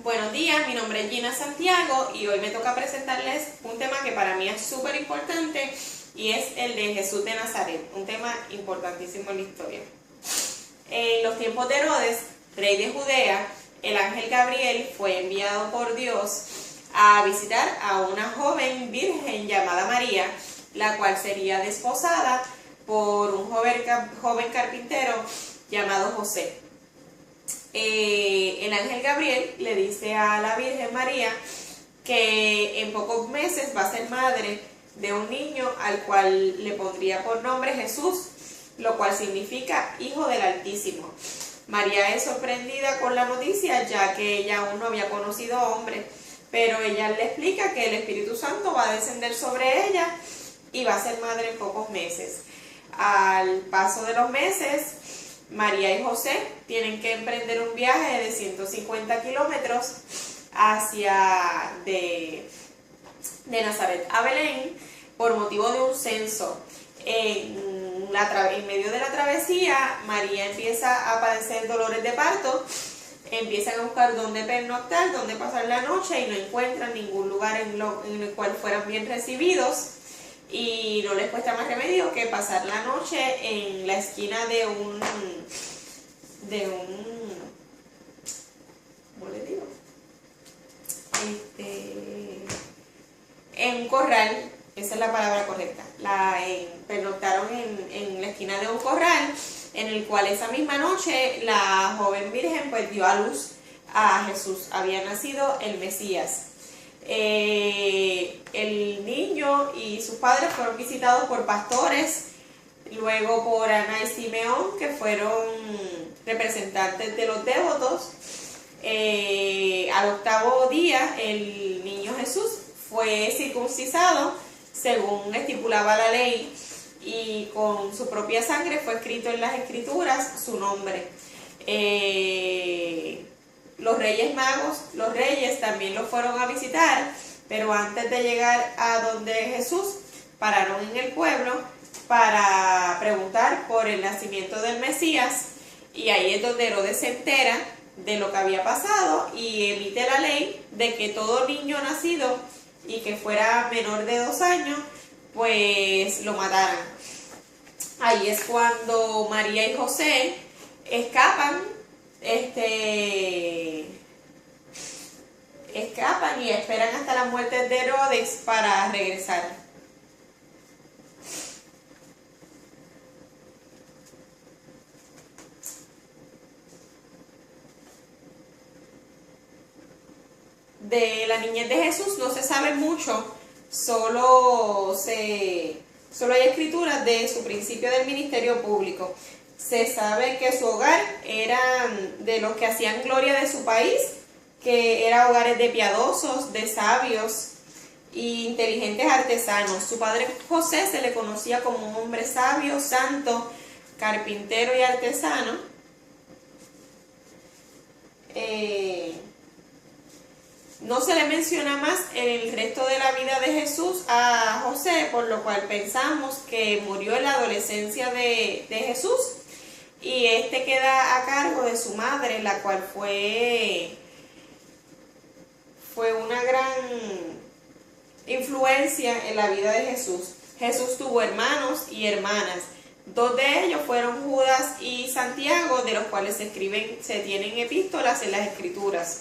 Buenos días, mi nombre es Gina Santiago y hoy me toca presentarles un tema que para mí es súper importante y es el de Jesús de Nazaret, un tema importantísimo en la historia. En los tiempos de Herodes, rey de Judea, el ángel Gabriel fue enviado por Dios a visitar a una joven virgen llamada María, la cual sería desposada por un joven carpintero llamado José. El ángel Gabriel le dice a la Virgen María que en pocos meses va a ser madre de un niño al cual le pondría por nombre Jesús, lo cual significa Hijo del Altísimo. María es sorprendida con la noticia, ya que ella aún no había conocido hombre, pero ella le explica que el Espíritu Santo va a descender sobre ella y va a ser madre en pocos meses. Al paso de los meses, María y José tienen que emprender un viaje de 150 kilómetros hacia de Nazaret a Belén por motivo de un censo. En medio de la travesía, María empieza a padecer dolores de parto, empiezan a buscar dónde pernoctar, dónde pasar la noche y no encuentran ningún lugar en el cual fueran bien recibidos. Y no les cuesta más remedio que pasar la noche en la esquina de un ¿cómo le digo? En un corral, esa es la palabra correcta. Pernoctaron en la esquina de un corral, en el cual esa misma noche la joven virgen pues dio a luz a Jesús. Había nacido el Mesías. El niño y sus padres fueron visitados por pastores, luego por Ana y Simeón, que fueron representantes de los devotos. Al octavo día el niño Jesús fue circuncisado según estipulaba la ley y con su propia sangre fue escrito en las escrituras su nombre. Los reyes magos, los reyes también lo fueron a visitar, pero antes de llegar a donde Jesús, pararon en el pueblo para preguntar por el nacimiento del Mesías, y ahí es donde Herodes se entera de lo que había pasado y emite la ley de que todo niño nacido y que fuera menor de 2 años, pues lo mataran. Ahí es cuando María y José escapan y esperan hasta la muerte de Herodes para regresar. De la niñez de Jesús no se sabe mucho, solo hay escrituras de su principio del ministerio público. Se sabe que su hogar eran de los que hacían gloria de su país, que eran hogares de piadosos, de sabios e inteligentes artesanos. Su padre José se le conocía como un hombre sabio, santo, carpintero y artesano. No se le menciona más en el resto de la vida de Jesús a José, por lo cual pensamos que murió en la adolescencia de Jesús y queda a cargo de su madre, la cual fue una gran influencia en la vida de Jesús. Jesús tuvo hermanos y hermanas. 2 de ellos fueron Judas y Santiago, de los cuales se tienen epístolas en las escrituras.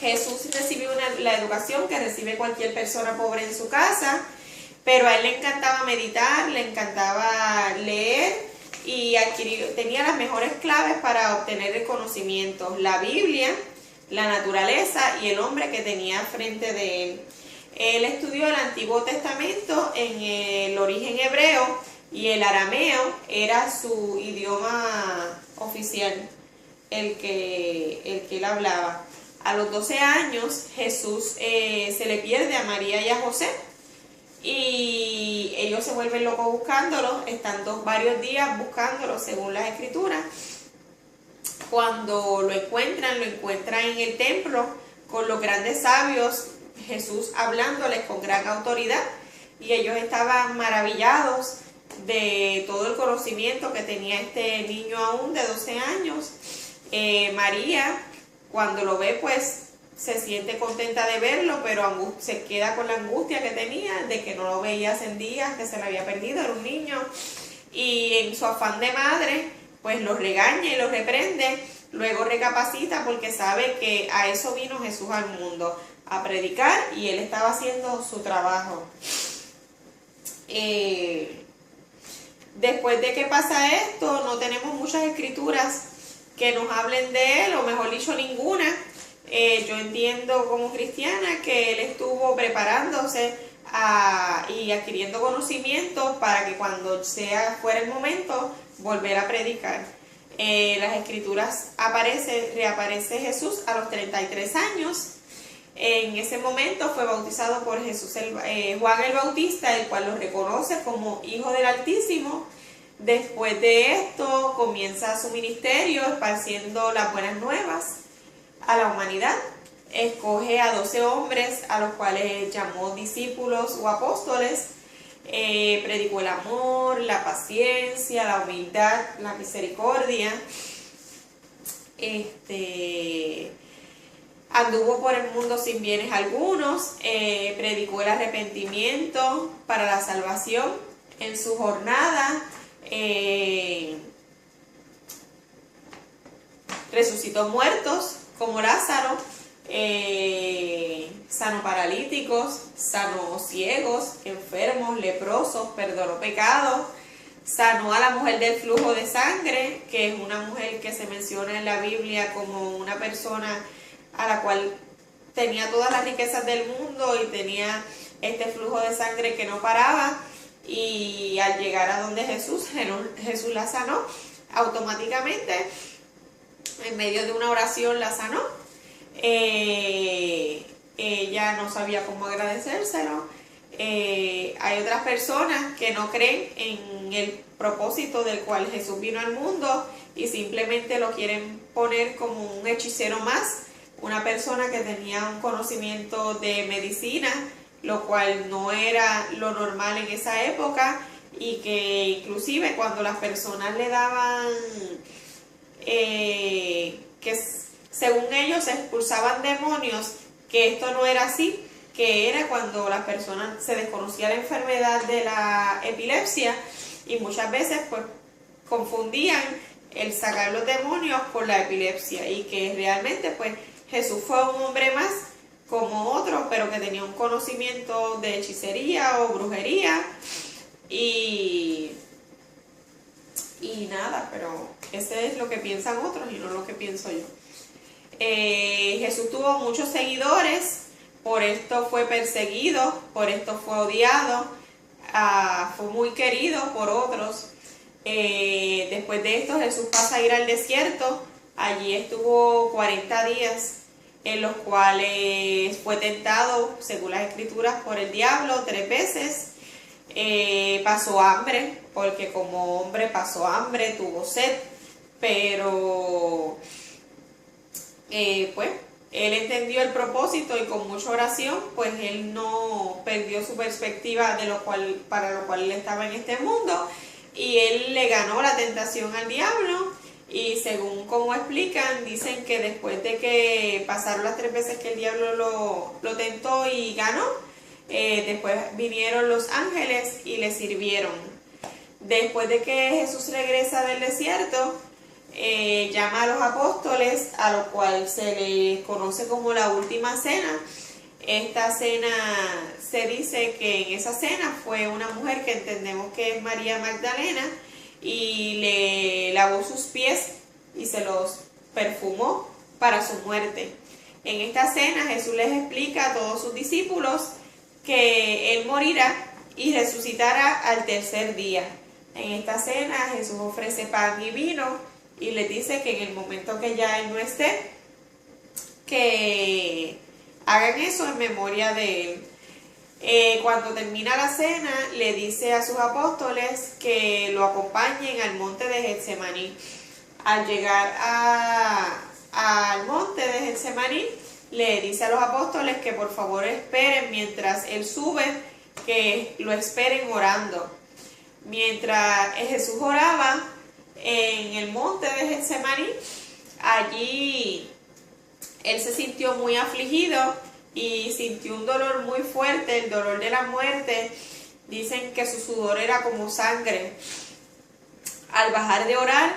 Jesús recibió la educación que recibe cualquier persona pobre en su casa, pero a él le encantaba meditar, le encantaba leer y tenía las mejores claves para obtener el conocimiento: la Biblia, la naturaleza y el hombre que tenía frente de él. Él estudió el Antiguo Testamento en el origen hebreo y el arameo era su idioma oficial, el que él hablaba. A los 12 años Jesús se le pierde a María y a José y ellos se vuelven locos buscándolo, estando varios días buscándolo según las escrituras. Cuando lo encuentran en el templo con los grandes sabios, Jesús hablándoles con gran autoridad, y ellos estaban maravillados de todo el conocimiento que tenía este niño aún de 12 años. María cuando lo ve, pues se siente contenta de verlo, pero se queda con la angustia que tenía de que no lo veía hace días, que se lo había perdido, era un niño, y en su afán de madre, pues lo regaña y lo reprende. Luego recapacita porque sabe que a eso vino Jesús al mundo, a predicar, y él estaba haciendo su trabajo. Después de que pasa esto, no tenemos muchas escrituras que nos hablen de él, o mejor dicho, ninguna. Yo entiendo como cristiana que él estuvo preparándose y adquiriendo conocimientos para que cuando fuera el momento, volver a predicar. Las escrituras reaparece Jesús a los 33 años. En ese momento fue bautizado por Juan el Bautista, el cual lo reconoce como Hijo del Altísimo. Después de esto comienza su ministerio esparciendo las buenas nuevas a la humanidad. Escoge a 12 hombres a los cuales llamó discípulos o apóstoles. Predicó el amor, la paciencia, la humildad, la misericordia. Anduvo por el mundo sin bienes algunos. Predicó el arrepentimiento para la salvación en su jornada. Resucitó muertos como Lázaro, sanó paralíticos, sanó ciegos, enfermos, leprosos, perdonó pecados, sanó a la mujer del flujo de sangre, que es una mujer que se menciona en la Biblia como una persona a la cual tenía todas las riquezas del mundo y tenía este flujo de sangre que no paraba, y al llegar a donde Jesús la sanó automáticamente. En medio de una oración la sanó. Ella no sabía cómo agradecérselo. Hay otras personas que no creen en el propósito del cual Jesús vino al mundo y simplemente lo quieren poner como un hechicero más, una persona que tenía un conocimiento de medicina, lo cual no era lo normal en esa época, y que inclusive cuando las personas le daban que según ellos expulsaban demonios, que esto no era así, que era cuando las personas se desconocía la enfermedad de la epilepsia, y muchas veces pues confundían el sacar los demonios con la epilepsia, y que realmente pues Jesús fue un hombre más como otro, pero que tenía un conocimiento de hechicería o brujería y nada, pero ese es lo que piensan otros y no lo que pienso yo. Jesús tuvo muchos seguidores, por esto fue perseguido, por esto fue odiado, fue muy querido por otros. Después de esto Jesús pasa a ir al desierto. Allí estuvo 40 días en los cuales fue tentado, según las escrituras, por el diablo 3 veces. Pasó hambre, porque como hombre pasó hambre, tuvo sed, pero pues él entendió el propósito, y con mucha oración pues él no perdió su perspectiva para lo cual él estaba en este mundo, y él le ganó la tentación al diablo. Y según como explican, dicen que después de que pasaron las 3 veces que el diablo lo tentó y ganó, después vinieron los ángeles y le sirvieron. Después de que Jesús regresa del desierto, llama a los apóstoles, a lo cual se les conoce como la última cena. Esta cena, se dice que en esa cena fue una mujer que entendemos que es María Magdalena, y le lavó sus pies y se los perfumó para su muerte. En esta cena Jesús les explica a todos sus discípulos que él morirá y resucitará al tercer día. En esta cena Jesús ofrece pan y vino y les dice que en el momento que ya él no esté, que hagan eso en memoria de él. Cuando termina la cena, le dice a sus apóstoles que lo acompañen al monte de Getsemaní. Al llegar al monte de Getsemaní, le dice a los apóstoles que por favor esperen mientras él sube, que lo esperen orando. Mientras Jesús oraba en el monte de Getsemaní, allí él se sintió muy afligido y sintió un dolor muy fuerte, el dolor de la muerte. Dicen que su sudor era como sangre. Al bajar de orar,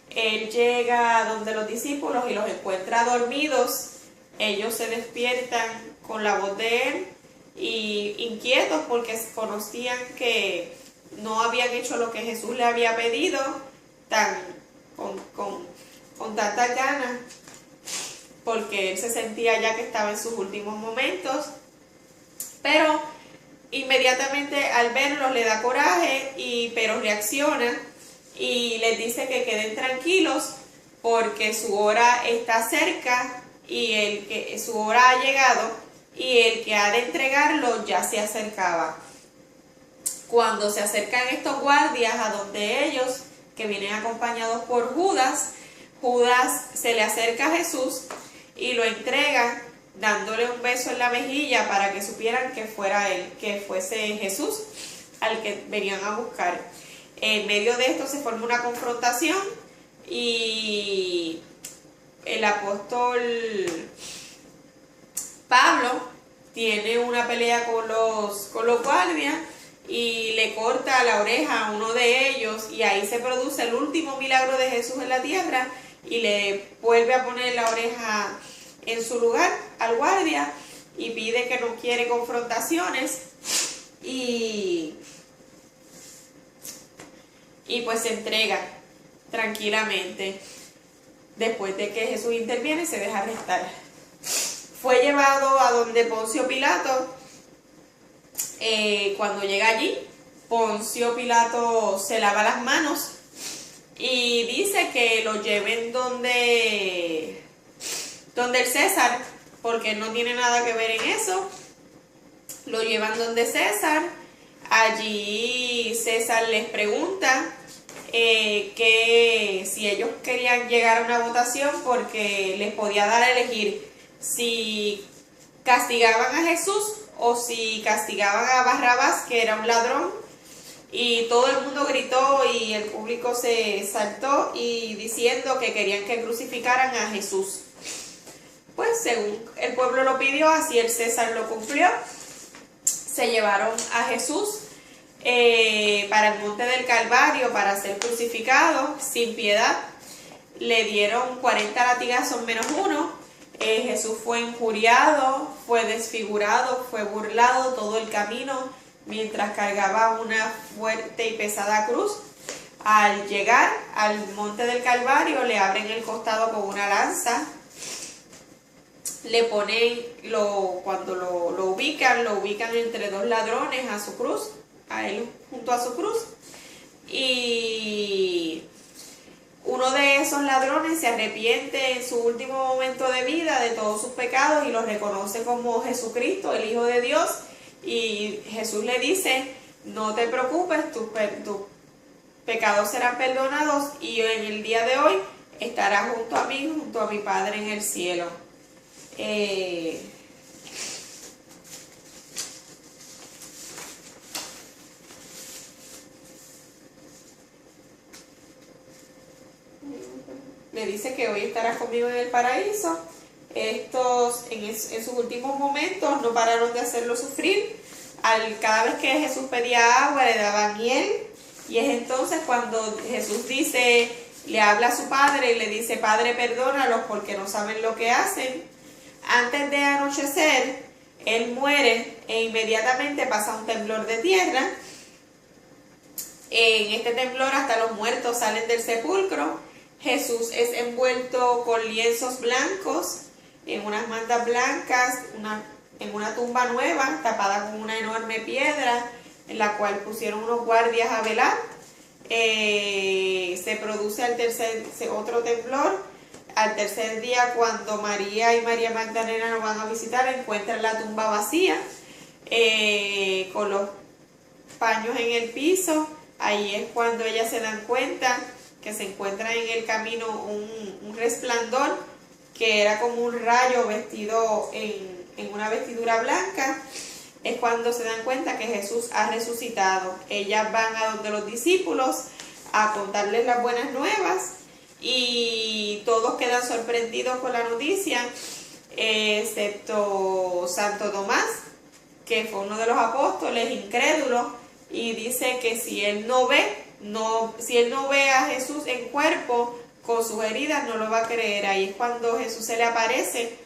él llega donde los discípulos y los encuentra dormidos. Ellos se despiertan con la voz de él y inquietos porque conocían que no habían hecho lo que Jesús le había pedido con tantas ganas, porque él se sentía ya que estaba en sus últimos momentos. Pero inmediatamente al verlos le da coraje, pero reacciona y les dice que queden tranquilos porque su hora está cerca y su hora ha llegado y el que ha de entregarlo ya se acercaba. Cuando se acercan estos guardias a donde ellos, que vienen acompañados por Judas, Judas se le acerca a Jesús y lo entrega dándole un beso en la mejilla para que supieran que fuera él, que fuese Jesús al que venían a buscar. En medio de esto se forma una confrontación y el apóstol Pablo tiene una pelea con los guardias y le corta la oreja a uno de ellos, y ahí se produce el último milagro de Jesús en la tierra y le vuelve a poner la oreja en su lugar al guardia y pide que no quiere confrontaciones y pues se entrega tranquilamente. Después de que Jesús interviene, se deja arrestar. Fue llevado a donde Poncio Pilato. Cuando llega allí, Poncio Pilato se lava las manos y dice que lo lleven donde el César, porque no tiene nada que ver en eso. Lo llevan donde César. Allí César les pregunta que si ellos querían llegar a una votación, porque les podía dar a elegir si castigaban a Jesús o si castigaban a Barrabás, que era un ladrón. Y todo el mundo gritó y el público se saltó y diciendo que querían que crucificaran a Jesús. Pues según el pueblo lo pidió, así el César lo cumplió. Se llevaron a Jesús para el monte del Calvario para ser crucificado sin piedad. Le dieron 40 latigazos menos uno. Jesús fue injuriado, fue desfigurado, fue burlado todo el camino mientras cargaba una fuerte y pesada cruz. Al llegar al monte del Calvario le abren el costado con una lanza. Le ponen, cuando lo ubican entre dos ladrones a su cruz, a él junto a su cruz. Y uno de esos ladrones se arrepiente en su último momento de vida de todos sus pecados y lo reconoce como Jesucristo, el Hijo de Dios. Y Jesús le dice: no te preocupes, tus pecados serán perdonados y en el día de hoy estarás junto a mí, junto a mi Padre en el cielo. Le dice que hoy estarás conmigo en el paraíso. Estos en sus últimos momentos no pararon de hacerlo sufrir. Cada vez que Jesús pedía agua le daban miel, y es entonces cuando Jesús le habla a su padre y le dice: Padre, perdónalos porque no saben lo que hacen. Antes de anochecer, él muere e inmediatamente pasa un temblor de tierra. En este temblor hasta los muertos salen del sepulcro. Jesús es envuelto con lienzos blancos, en unas mantas blancas, en una tumba nueva, tapada con una enorme piedra, en la cual pusieron unos guardias a velar. Se produce otro temblor. Al tercer día, cuando María y María Magdalena lo van a visitar, encuentran la tumba vacía, con los paños en el piso. Ahí es cuando ellas se dan cuenta que se encuentra en el camino un resplandor que era como un rayo vestido en una vestidura blanca. Es cuando se dan cuenta que Jesús ha resucitado. Ellas van a donde los discípulos a contarles las buenas nuevas y todos quedan sorprendidos con la noticia. excepto Santo Tomás, que fue uno de los apóstoles incrédulos, y dice que si él no ve a Jesús en cuerpo con sus heridas, no lo va a creer. Ahí es cuando Jesús se le aparece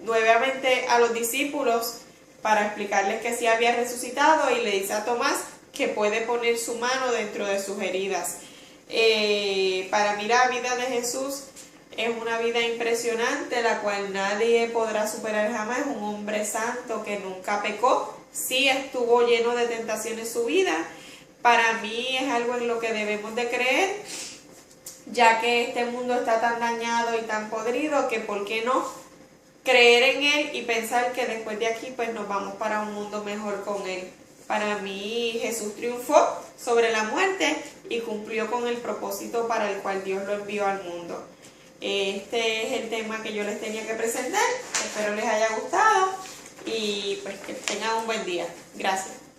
nuevamente a los discípulos para explicarles que sí había resucitado, y le dice a Tomás que puede poner su mano dentro de sus heridas. Para mí la vida de Jesús es una vida impresionante, la cual nadie podrá superar jamás. Es un hombre santo que nunca pecó, sí estuvo lleno de tentaciones en su vida. Para mí es algo en lo que debemos de creer, ya que este mundo está tan dañado y tan podrido, que por qué no creer en Él y pensar que después de aquí pues nos vamos para un mundo mejor con Él. Para mí Jesús triunfó sobre la muerte y cumplió con el propósito para el cual Dios lo envió al mundo. Este es el tema que yo les tenía que presentar. Espero les haya gustado y pues que tengan un buen día. Gracias.